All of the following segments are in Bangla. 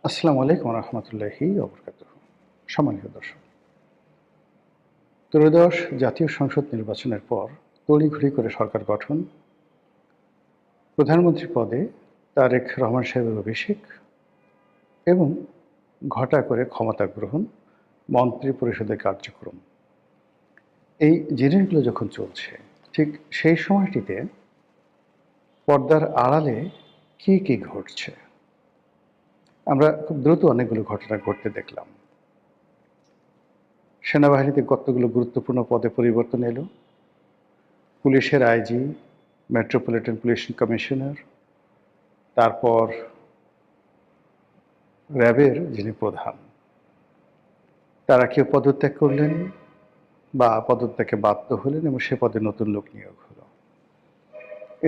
আসসালামু আলাইকুম রহমতুল্লাহি ওবরকাতুহ। সম্মানিত দর্শক, ত্রয়োদশ জাতীয় সংসদ নির্বাচনের পর তড়িঘড়ি করে সরকার গঠন, প্রধানমন্ত্রী পদে তারেক রহমান সাহেবের অভিষেক এবং ঘটা করে ক্ষমতা গ্রহণ, মন্ত্রী পরিষদের কার্যক্রম, এই জিনিসগুলো যখন চলছে, ঠিক সেই সময়টিতে পর্দার আড়ালে কী কী ঘটছে আমরা খুব দ্রুত অনেকগুলো ঘটনা ঘটতে দেখলাম। সেনাবাহিনীতে কতগুলো গুরুত্বপূর্ণ পদে পরিবর্তন এলো। পুলিশের আইজি, মেট্রোপলিটন পুলিশ কমিশনার, তারপর র্যাবের যিনি প্রধান, তারা কেউ পদত্যাগ করলেন বা পদত্যাগে বাধ্য হলেন এবং সে পদে নতুন লোক নিয়োগ হলো।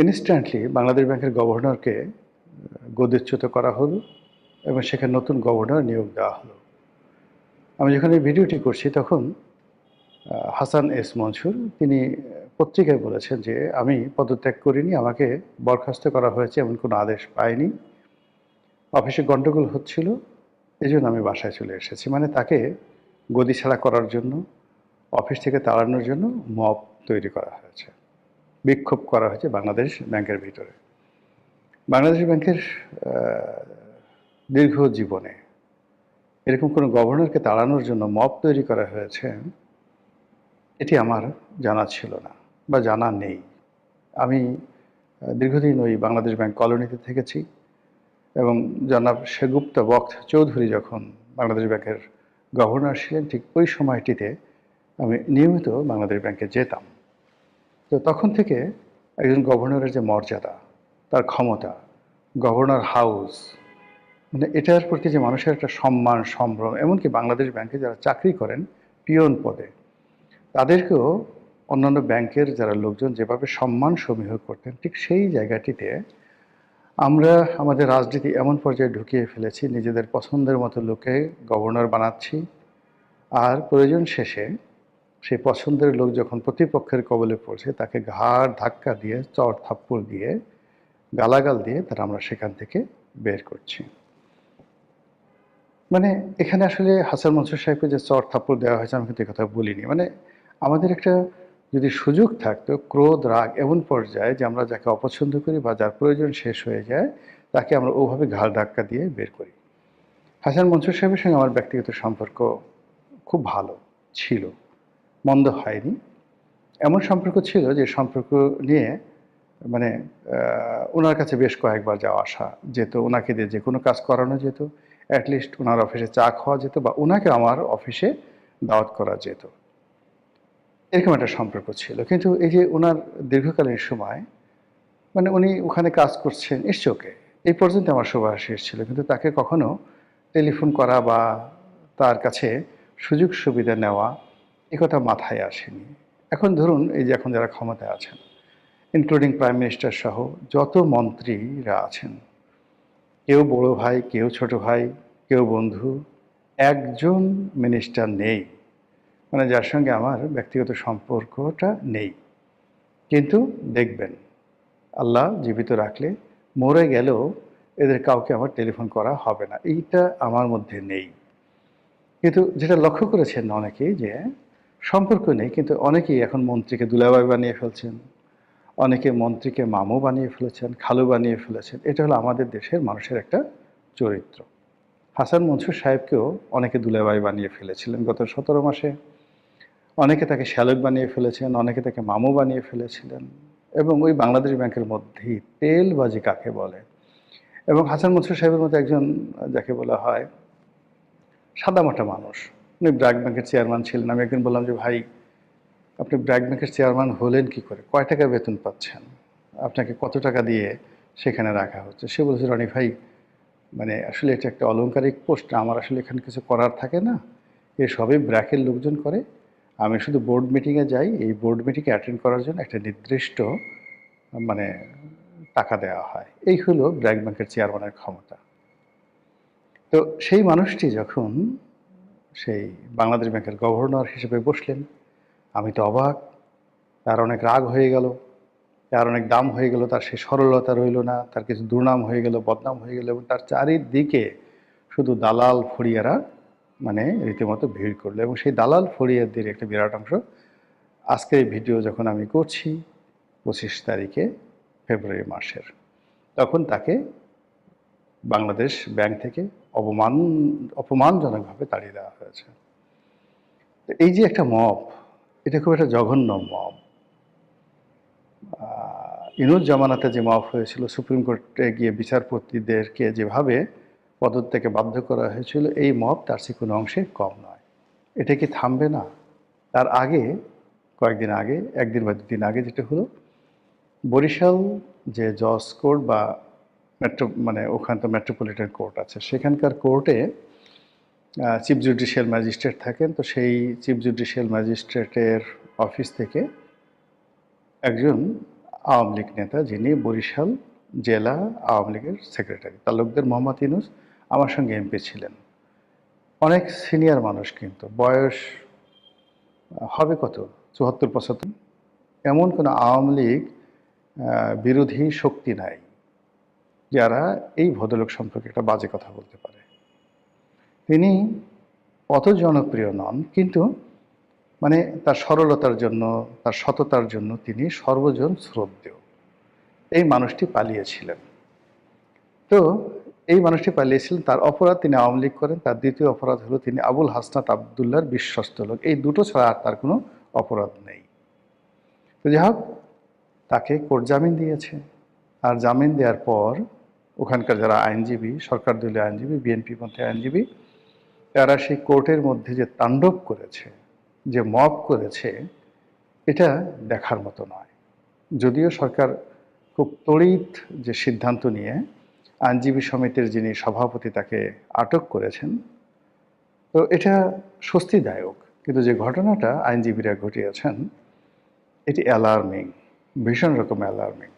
ইনস্ট্যান্টলি বাংলাদেশ ব্যাংকের গভর্নরকে গদিচ্যুত করা হলো এবং সেখানে নতুন গভর্নর নিয়োগ দেওয়া হলো। আমি যখন এই ভিডিওটি করছি তখন হাসান এস মনসুর তিনি পত্রিকায় বলেছেন যে আমি পদত্যাগ করিনি, আমাকে বরখাস্ত করা হয়েছে, এমন কোনো আদেশ পাইনি। অফিসে গন্ডগোল হচ্ছিল, এই জন্য আমি বাসায় চলে এসেছি। মানে তাকে গদি ছাড়া করার জন্য, অফিস থেকে তাড়ানোর জন্য মব তৈরি করা হয়েছে, বিক্ষোভ করা হয়েছে বাংলাদেশ ব্যাংকের ভিতরে। বাংলাদেশ ব্যাংকের দীর্ঘ জীবনে এরকম কোনো গভর্নরকে তাড়ানোর জন্য মব তৈরি করা হয়েছে, এটি আমার জানা ছিল না বা জানা নেই। আমি দীর্ঘদিন ওই বাংলাদেশ ব্যাংক কলোনিতে থেকেছি এবং জনাব সেগুপ্ত বক্ত চৌধুরী যখন বাংলাদেশ ব্যাংকের গভর্নর ছিলেন, ঠিক ওই সময়টিতে আমি নিয়মিত বাংলাদেশ ব্যাংকে যেতাম। তো তখন থেকে একজন গভর্নরের যে মর্যাদা, তার ক্ষমতা, গভর্নর হাউস, মানে এটার প্রতি যে মানুষের একটা সম্মান, সম্ভ্রম, এমনকি বাংলাদেশ ব্যাংকে যারা চাকরি করেন পিয়ন পদে, তাদেরকেও অন্যান্য ব্যাংকের যারা লোকজন যেভাবে সম্মান সমীহ করতেন, ঠিক সেই জায়গাটিতে আমরা আমাদের রাজনীতি এমন পর্যায়ে ঢুকিয়ে ফেলেছি, নিজেদের পছন্দের মতো লোককে গভর্নর বানাচ্ছি, আর প্রয়োজন শেষে সেই পছন্দের লোক যখন প্রতিপক্ষের কবলে পড়ছে, তাকে ঘাড় ধাক্কা দিয়ে, চড় থাপ্পড় দিয়ে, গালাগাল দিয়ে তারা আমরা সেখান থেকে বের করছি। মানে এখানে আসলে হাসান মনসুর সাহেবকে যে চড় থাপ্পড় দেওয়া হয়েছে, আমি কিন্তু এই কথা বলিনি। মানে আমাদের একটা যদি সুযোগ থাকতো, ক্রোধ রাগ এমন পর্যায়ে যে আমরা যাকে অপছন্দ করি বা যার প্রয়োজন শেষ হয়ে যায়, তাকে আমরা ওভাবে ঘাড় ধাক্কা দিয়ে বের করি। হাসান মনসুর সাহেবের সঙ্গে আমার ব্যক্তিগত সম্পর্ক খুব ভালো ছিল, মন্দ হয়নি। এমন সম্পর্ক ছিল যে সম্পর্ক নিয়ে মানে ওনার কাছে বেশ কয়েকবার যাওয়া আসা যেত, ওনাকে দিয়ে যে কোনো কাজ করানো যেত, অ্যাটলিস্ট ওনার অফিসে চা খাওয়া যেত বা ওনাকে আমার অফিসে দাওয়াত করা যেত, এরকম একটা সম্পর্ক ছিল। কিন্তু এই যে ওনার দীর্ঘকালীন সময়, মানে উনি ওখানে কাজ করছেন ইটস এই পর্যন্ত আমার শুভাশিস ছিল, কিন্তু তাকে কখনো টেলিফোন করা বা তার কাছে সুযোগ সুবিধা নেওয়া, এ কথা মাথায় আসেনি। এখন ধরুন এই যে এখন যারা ক্ষমতায় আছেন, ইনক্লুডিং প্রাইম মিনিস্টার সহ যত মন্ত্রীরা আছেন, কেউ বড় ভাই, কেউ ছোট ভাই, কেউ বন্ধু, একজন মিনিস্টার নেই মানে যার সঙ্গে আমার ব্যক্তিগত সম্পর্কটা নেই। কিন্তু দেখবেন আল্লাহ জীবিত রাখলে, মরে গেলেও এদের কাউকে আমার টেলিফোন করা হবে না, এইটা আমার মধ্যে নেই। কিন্তু যেটা লক্ষ্য করেছেন অনেকেই, যে সম্পর্ক নেই কিন্তু অনেকেই এখন মন্ত্রীকে দুলাভাই বানিয়ে ফেলছেন, অনেকে মন্ত্রীকে মামু বানিয়ে ফেলেছেন, খালু বানিয়ে ফেলেছেন। এটা হলো আমাদের দেশের মানুষের একটা চরিত্র। হাসান মনসুর সাহেবকেও অনেকে দুলাভাই বানিয়ে ফেলেছিলেন গত 17 মাসে, অনেকে তাকে শ্যালক বানিয়ে ফেলেছেন, অনেকে তাকে মামু বানিয়ে ফেলেছিলেন। এবং ওই বাংলাদেশ ব্যাংকের মধ্যেই তেলবাজি কাকে বলে, এবং হাসান মনসুর সাহেবের মতো একজন যাকে বলা হয় সাদামাটা মানুষ, উনি ব্র্যাক ব্যাংকের চেয়ারম্যান ছিলেন। আমি একদিন বললাম যে ভাই, আপনি ব্র্যাক ব্যাংকের চেয়ারম্যান হলেন কি করে, কয় টাকা বেতন পাচ্ছেন, আপনাকে কত টাকা দিয়ে সেখানে রাখা হচ্ছে? সে বলেছে, রনি ভাই, মানে আসলে এটা একটা অলংকারিক পোস্ট, আমার আসলে এখানে কিছু করার থাকে না, এ সবই ব্র্যাকের লোকজন করে, আমি শুধু বোর্ড মিটিংয়ে যাই, এই বোর্ড মিটিংয়ে অ্যাটেন্ড করার জন্য একটা নির্দিষ্ট মানে টাকা দেওয়া হয়। এই হলো ব্র্যাক ব্যাংকের চেয়ারম্যানের ক্ষমতা। তো সেই মানুষটি যখন সেই বাংলাদেশ ব্যাংকের গভর্নর হিসেবে বসলেন, আমি তো অবাক। তার অনেক রাগ হয়ে গেল, তার অনেক দাম হয়ে গেল, তার সেই সরলতা রইল না, তার কিছু দুর্নাম হয়ে গেল, বদনাম হয়ে গেল, এবং তার চারিদিকে শুধু দালাল ফড়িয়ারা মানে রীতিমতো ভিড় করলো, এবং সেই দালাল ফড়িয়াদের একটা বিরাট অংশ আজকের এই ভিডিও যখন আমি করছি 25 তারিখে ফেব্রুয়ারি মাসের, তখন তাকে বাংলাদেশ ব্যাংক থেকে অপমানজনকভাবে তাড়িয়ে দেওয়া হয়েছে। তো এই যে একটা মব, এটা খুব একটা জঘন্য মব। ইনুস জামানাতে যে মব হয়েছিল, সুপ্রিম কোর্টে গিয়ে বিচারপতিদেরকে যেভাবে পদত্যাগে বাধ্য করা হয়েছিল, এই মব তার চেয়ে কোনো অংশে কম নয়। এটা কি থামবে না? তার আগে কয়েকদিন আগে, একদিন বা দুদিন আগে যেটা হলো, বরিশাল যে জজ কোর্ট বা মানে ওখানে তো মেট্রোপলিটন কোর্ট আছে, সেখানকার কোর্টে চিফ জুডিশিয়াল ম্যাজিস্ট্রেট থাকেন। তো সেই চিফ জুডিশিয়াল ম্যাজিস্ট্রেটের অফিস থেকে একজন আওয়ামী লীগ নেতা, যিনি বরিশাল জেলা আওয়ামী লীগের সেক্রেটারি তালুকদার মোহাম্মদ ইউনুস, আমার সঙ্গে এমপি ছিলেন। অনেক সিনিয়র মানুষ, কিন্তু বয়স হবে কত, 74-75। এমন কোনো আওয়ামী লীগ বিরোধী শক্তি নাই যারা এই ভদ্রলোক সম্পর্কে একটা বাজে কথা বলতে পারে। তিনি অত জনপ্রিয় নন, কিন্তু মানে তার সরলতার জন্য, তার সততার জন্য তিনি সর্বজন শ্রদ্ধেয়। এই মানুষটি পালিয়েছিলেন। তো এই মানুষটি পালিয়েছিলেন, তার অপরাধ তিনি আওয়ামী লীগ করেন। তার দ্বিতীয় অপরাধ হলো তিনি আবুল হাসনাত আবদুল্লাহর বিশ্বস্ত লোক। এই দুটো ছাড়া আর তার কোনো অপরাধ নেই। তো যাই হোক, তাকে কোর্ট জামিন দিয়েছে। আর জামিন দেওয়ার পর ওখানকার যারা আইনজীবী, সরকার দলীয় আইনজীবী, বিএনপিপন্থী আইনজীবী, তারা সেই কোর্টের মধ্যে যে তাণ্ডব করেছে, যে মব করেছে, এটা দেখার মতো নয়। যদিও সরকার খুব তড়িৎ যে সিদ্ধান্ত নিয়ে আইনজীবী সমিতির যিনি সভাপতি তাকে আটক করেছেন, তো এটা স্বস্তিদায়ক। কিন্তু যে ঘটনাটা আইনজীবীরা ঘটিয়েছেন, এটি অ্যালার্মিং, ভীষণ রকম অ্যালার্মিং।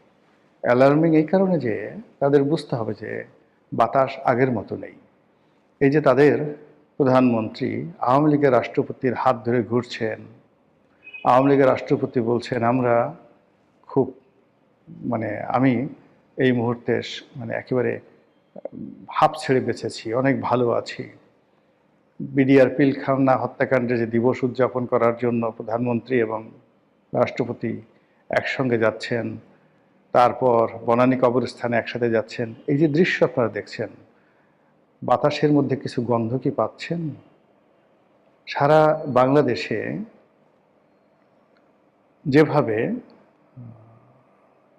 অ্যালার্মিং এই কারণে যে তাদের বুঝতে হবে যে বাতাস আগের মতো নেই। এই যে তাদের প্রধানমন্ত্রী আওয়ামী লীগের রাষ্ট্রপতির হাত ধরে ঘুরছেন, আওয়ামী লীগের রাষ্ট্রপতি বলছেন আমরা খুব মানে আমি এই মুহূর্তে মানে একেবারে হাঁপ ছেড়ে বেঁচেছি, অনেক ভালো আছি। বিডিআর পিলখানা হত্যাকাণ্ডে যে দিবস উদযাপন করার জন্য প্রধানমন্ত্রী এবং রাষ্ট্রপতি একসঙ্গে যাচ্ছেন, তারপর বনানী কবরস্থানে একসাথে যাচ্ছেন, এই যে দৃশ্য আপনারা দেখছেন, বাতাসের মধ্যে কিছু গন্ধ কি পাচ্ছেন? সারা বাংলাদেশে যেভাবে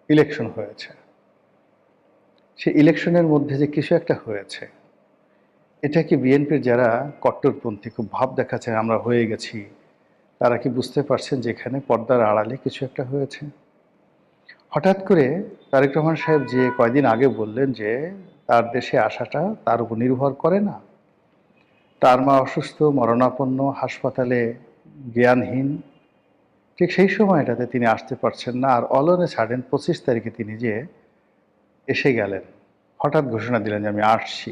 ইলেকশন হয়েছে, সেই ইলেকশনের মধ্যে যে কিছু একটা হয়েছে, এটা কি বিএনপির যারা কট্টরপন্থী খুব ভাব দেখাচ্ছেন আমরা হয়ে গেছি, তারা কি বুঝতে পারছেন যে এখানে পর্দার আড়ালে কিছু একটা হয়েছে? হঠাৎ করে তারেক রহমান সাহেব যে কয়দিন আগে বললেন যে তার দেশে আসাটা তার উপর নির্ভর করে না, তার মা অসুস্থ, মরণাপন্ন, হাসপাতালে, জ্ঞানহীন, ঠিক সেই সময়টাতে তিনি আসতে পারছেন না। আর অলনে ছাড়েন 25 তারিখে তিনি যে এসে গেলেন, হঠাৎ ঘোষণা দিলেন যে আমি আসছি।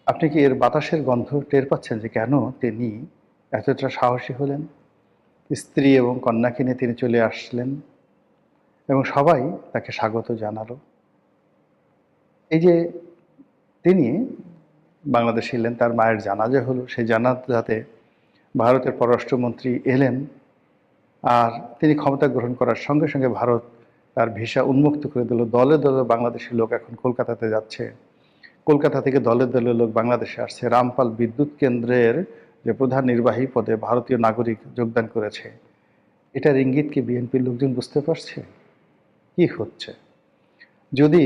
আপনি কি এর বাতাসের গন্ধ টের পাচ্ছেন যে কেন তিনি এতটা সাহসী হলেন? স্ত্রী এবং কন্যাকে নিয়ে তিনি চলে আসলেন এবং সবাই তাকে স্বাগত জানালো। এই যে তিনি বাংলাদেশে এলেন, তার মায়ের জানাজা হলো, সেই জানাজাতে ভারতের পররাষ্ট্রমন্ত্রী এলেন। আর তিনি ক্ষমতা গ্রহণ করার সঙ্গে সঙ্গে ভারত তার ভিসা উন্মুক্ত করে দিল। দলে দলে বাংলাদেশি লোক এখন কলকাতাতে যাচ্ছে, কলকাতা থেকে দলে দলে লোক বাংলাদেশে আসছে। রামপাল বিদ্যুৎ কেন্দ্রের যে প্রধান নির্বাহী পদে ভারতীয় নাগরিক যোগদান করেছে, এটার ইঙ্গিত কি বিএনপির লোকজন বুঝতে পারছে কি হচ্ছে? যদি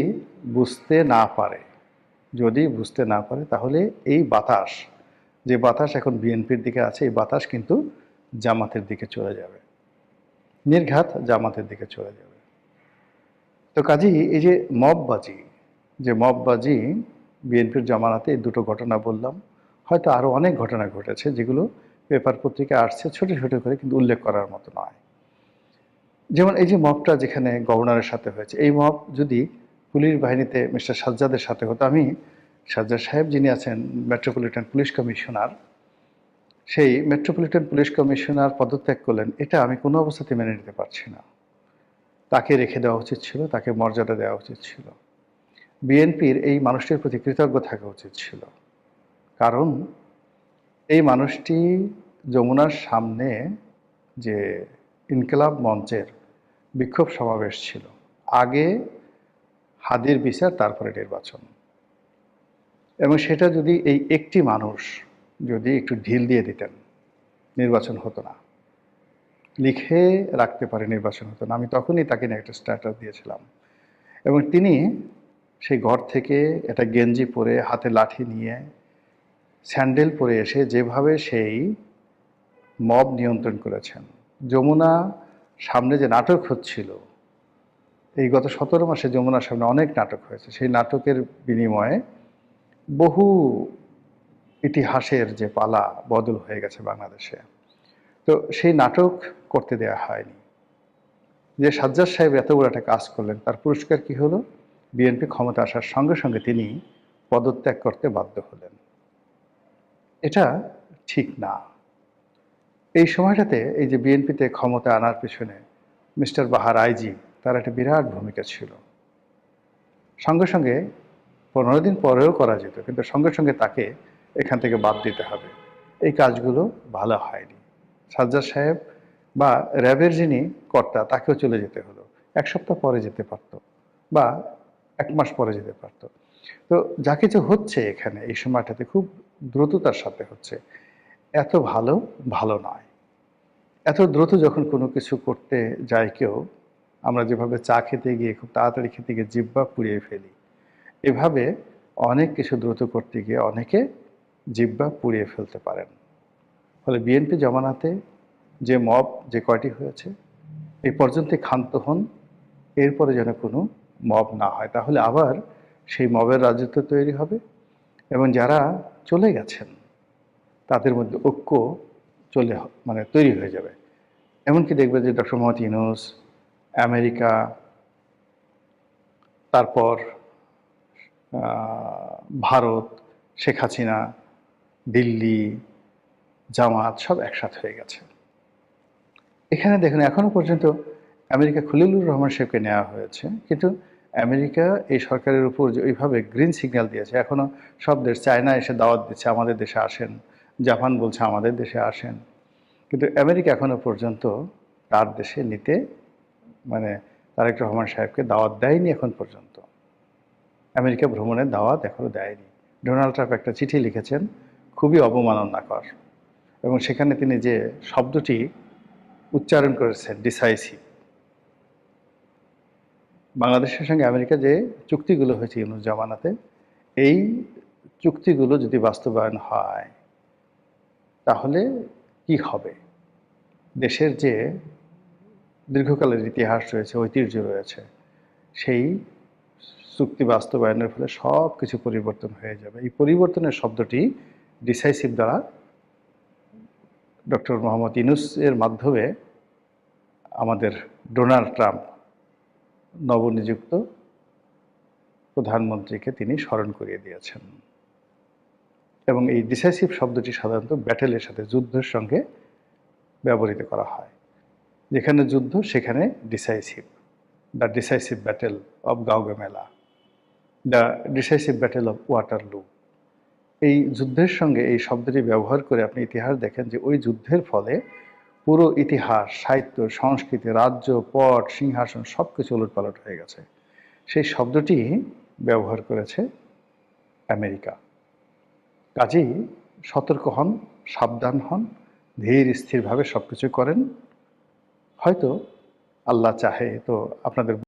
বুঝতে না পারে, তাহলে এই বাতাস, যে বাতাস এখন বিএনপির দিকে আছে, এই বাতাস কিন্তু জামাতের দিকে চলে যাবে, নির্ঘাত জামাতের দিকে চলে যাবে। তো কাজেই এই যে মববাজি বিএনপির জামানাতে, এই দুটো ঘটনা বললাম, হয়তো আরও অনেক ঘটনা ঘটেছে যেগুলো পেপার পত্রিকায় আসছে ছোট ছোট করে, কিন্তু উল্লেখ করার মতো নয়। যেমন এই যে মবটা যেখানে গভর্নরের সাথে হয়েছে, এই মব যদি পুলিশ বাহিনীতে মিস্টার সাজ্জাদের সাথে হতো, আমি সাজ্জাদ সাহেব যিনি আছেন মেট্রোপলিটন পুলিশ কমিশনার, সেই মেট্রোপলিটন পুলিশ কমিশনার পদত্যাগ করলেন, এটা আমি কোনো অবস্থাতে মেনে নিতে পারছি না। তাকে রেখে দেওয়া উচিত ছিল, তাকে মর্যাদা দেওয়া উচিত ছিল। বিএনপির এই মানুষটির প্রতি কৃতজ্ঞ থাকা উচিত ছিল। কারণ এই মানুষটি যমুনার সামনে যে ইনকিলাব মঞ্চের বিক্ষোভ সমাবেশ ছিল, আগে হাদির বিচার তারপরে নির্বাচন, এবং সেটা যদি এই একটি মানুষ যদি একটু ঢিল দিয়ে দিতেন, নির্বাচন হতো না। লিখে রাখতে পারে নির্বাচন হতো না। আমি তখনই তাকে নিয়ে একটা স্ট্যাটাস দিয়েছিলাম, এবং তিনি সেই ঘর থেকে একটা গেঞ্জি পরে হাতে লাঠি নিয়ে স্যান্ডেল পরে এসে যেভাবে সেই মব নিয়ন্ত্রণ করেছেন। যমুনা সামনে যে নাটক হচ্ছিল, এই গত 17 মাসে যমুনার সামনে অনেক নাটক হয়েছে। সেই নাটকের বিনিময়ে বহু ইতিহাসের যে পালা বদল হয়ে গেছে বাংলাদেশে। তো সেই নাটক করতে দেয়া হয়নি। যে সাজ্জাদ সাহেব এত বড় একটা কাজ করলেন, তার পুরস্কার কি হলো? বিএনপি ক্ষমতা আসার সঙ্গে সঙ্গে তিনি পদত্যাগ করতে বাধ্য হলেন। এটা ঠিক না। এই সময়টাতে এই যে বিএনপিতে ক্ষমতা আনার পেছনে মিস্টার বাহার আইজি, তার একটা বিরাট ভূমিকা ছিল। সঙ্গে সঙ্গে 15 দিন পরেও করা যেত, কিন্তু সঙ্গে সঙ্গে তাকে এখান থেকে বাদ দিতে হবে। এই কাজগুলো ভালো হয়নি। সাজ্জাদ সাহেব বা র্যাবের যিনি কর্তা, তাকেও চলে যেতে হলো। 1 সপ্তাহ পরে যেতে পারতো, বা 1 মাস পরে যেতে পারতো। তো যা কিছু হচ্ছে এখানে এই সময়টাতে খুব দ্রুততার সাথে হচ্ছে। এত ভালো নয়। এত দ্রুত যখন কোনো কিছু করতে যায় কেউ, আমরা যেভাবে চা খেতে গিয়ে খুব তাড়াতাড়ি খেতে গিয়ে জিহ্বা পুড়িয়ে ফেলি, এভাবে অনেক কিছু দ্রুত করতে গিয়ে অনেকে জিহ্বা পুড়িয়ে ফেলতে পারেন। ফলে বিএনপি জমানাতে যে মব যে কয়টি হয়েছে, এই পর্যন্তই ক্ষান্ত হন। এরপরে যেন কোনো মব না হয়, তাহলে আবার সেই মবের রাজত্ব তৈরি হবে, এবং যারা চলে গেছেন তাদের মধ্যে ঐক্য তৈরি হয়ে যাবে। এমনকি দেখবে যে ডক্টর মোহাম্মদ ইউনূস, আমেরিকা, তারপর ভারত, শেখ হাসিনা, দিল্লি, জামাত সব একসাথে হয়ে গেছে। এখানে দেখুন, এখনো পর্যন্ত আমেরিকা খলিলুর রহমান সাহেবকে নেওয়া হয়েছে, কিন্তু আমেরিকা এই সরকারের উপর যে ওইভাবে গ্রিন সিগন্যাল দিয়েছে, এখনো সব দেশ, চায়না এসে দাওয়াত দিচ্ছে আমাদের দেশে আসেন, জাপান বলছে আমাদের দেশে আসেন, কিন্তু আমেরিকা এখনো পর্যন্ত তার দেশে নিতে তারেক রহমান সাহেবকে দাওয়াত দেয়নি এখন পর্যন্ত। আমেরিকা ভ্রমণের দাওয়াত এখনো দেয়নি। ডোনাল্ড ট্রাম্প একটা চিঠি লিখেছেন, খুবই অবমাননাকর, এবং সেখানে তিনি যে শব্দটি উচ্চারণ করেছেন, ডিসাইসিভ। বাংলাদেশের সঙ্গে আমেরিকা যে চুক্তিগুলো হয়েছে ইউনূস জামানাতে, এই চুক্তিগুলো যদি বাস্তবায়ন হয় তাহলে কি হবে? দেশের যে দীর্ঘকালের ইতিহাস রয়েছে, ঐতিহ্য রয়েছে, সেই চুক্তি বাস্তবায়নের ফলে সব কিছু পরিবর্তন হয়ে যাবে। এই পরিবর্তনের শব্দটি ডিসাইসিভ দ্বারা ডক্টর মোহাম্মদ ইউনূসের মাধ্যমে আমাদের ডোনাল্ড ট্রাম্প নবনিযুক্ত প্রধানমন্ত্রীকে তিনি স্মরণ করিয়ে দিয়েছেন। এবং এই ডিসাইসিভ শব্দটি সাধারণত ব্যাটেলের সাথে, যুদ্ধের সঙ্গে ব্যবহৃত করা হয়। যেখানে যুদ্ধ সেখানে decisive. The decisive battle of Gaugamela, the decisive battle of Waterloo. এই যুদ্ধের সঙ্গে এই শব্দটি ব্যবহার করে আপনি ইতিহাস দেখেন যে ওই যুদ্ধের ফলে পুরো ইতিহাস, সাহিত্য, সংস্কৃতি, রাজ্য, পট, সিংহাসন সব কিছু ওলটপালট হয়ে গেছে। সেই শব্দটি ব্যবহার করেছে আমেরিকা। কাজেই সতর্ক হন, সাবধান হন, ধীর স্থিরভাবে সব কিছু করেন। হয়তো আল্লাহ চাহে তো আপনাদের